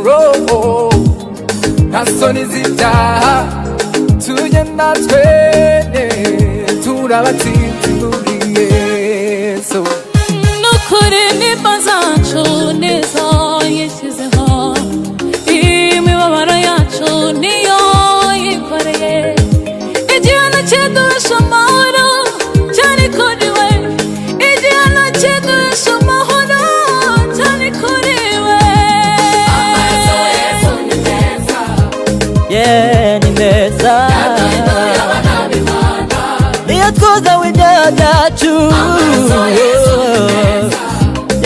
roho nta soni z'ibyaha tugenda twene turabatsinze muri Yesu nukuri nimba zacu nizo yishyizeho imibabaro yacu niyo yikoreye igihano kiduhesha amahoro cyari kuri we igihano kiduhesha amahoro cyari kuri we amaraso Yesu ni meza ni meza niyo twozaho ibyaha byacu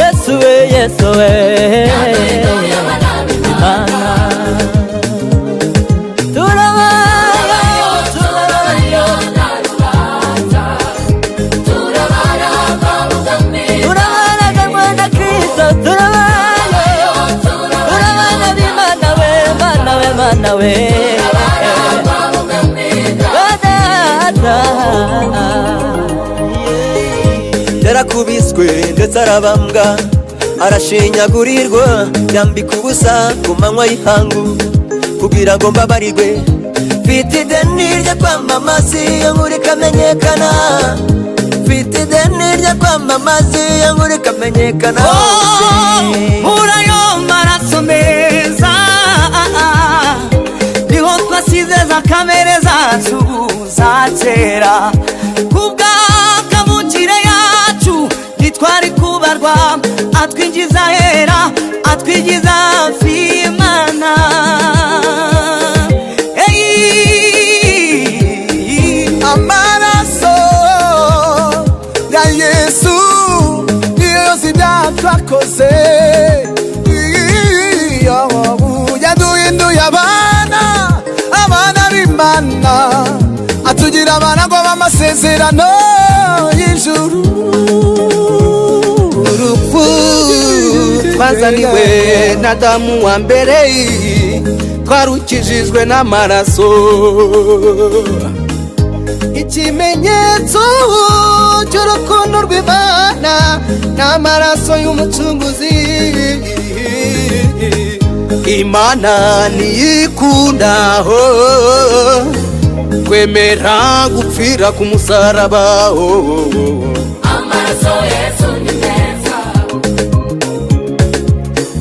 Yesu we Yesu we yarakubiswe ndetse arabambwa arashinyagurirwa yambika ubusa ku manywa y'ihangu kugira ngo mbabarirwe mfite ideni ryo kwamamaza iyo nkuru ikamenyekana mfite ideni ryo kwamamaza iyo nkuru ikamenyekana urayo maraso meza niho twasize za kamere zacu za kera kubw'akavukire yacu ntitwari kubarwa atwinjiza hera atwigiza hafi y'Imana amaraso ya Yesu niyo yoza ibyaha twakoze yaduhinduye abana b'Imana atugira abana ngo b'amasezerano y'ijuru urupfu twazaniwe na Adamu wa mbere twarukijijwe n'amaraso ikimenyetso cy'urukundo rw'Imana n'amaraso y'umucunguzi Imana niyikundaho kwemera gupfira ku musaraba amaraso Yesu ni meza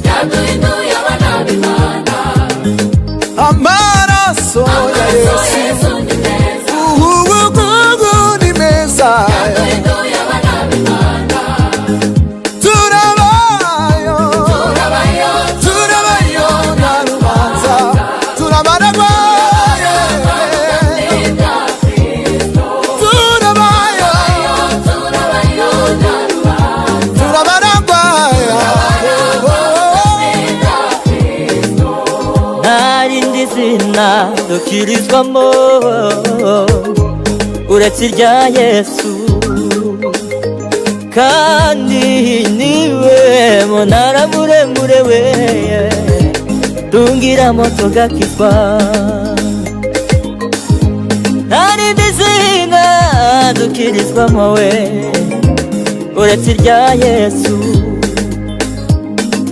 yaduhinduye abana b'Imana amaraso ya Yesu ni meza ni meza yaduhinduye abana b'Imana turabayo nta rubanza turabaragwa izina dukirizwamo uretse irya Yesu kandi niwe munara muremure we tungiramo tugakizwa ntarindi zina dukirizwamo we uretse irya Yesu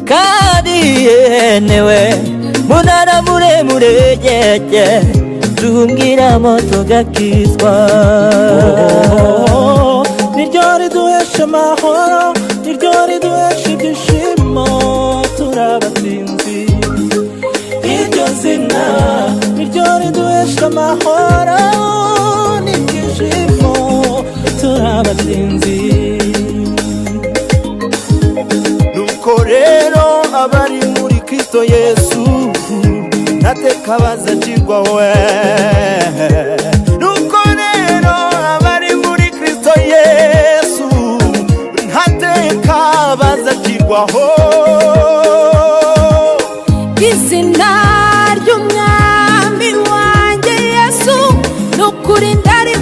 kandi yenewe munara muremure jeje tungiramo tugakizwa niryo riduhesha amahoro niryo riduhesha ibyishimo turabatsinzi iryo zina niryo riduhesha amahoro n'ibyishimo turabatsinzi nuko rero abari muri Kristo Yesu ntateka bazacirwaho nuko rero abari muri Kristo Yesu ntateka bazacirwaho izina ry'umwami wanjye Yesu nukuri ndari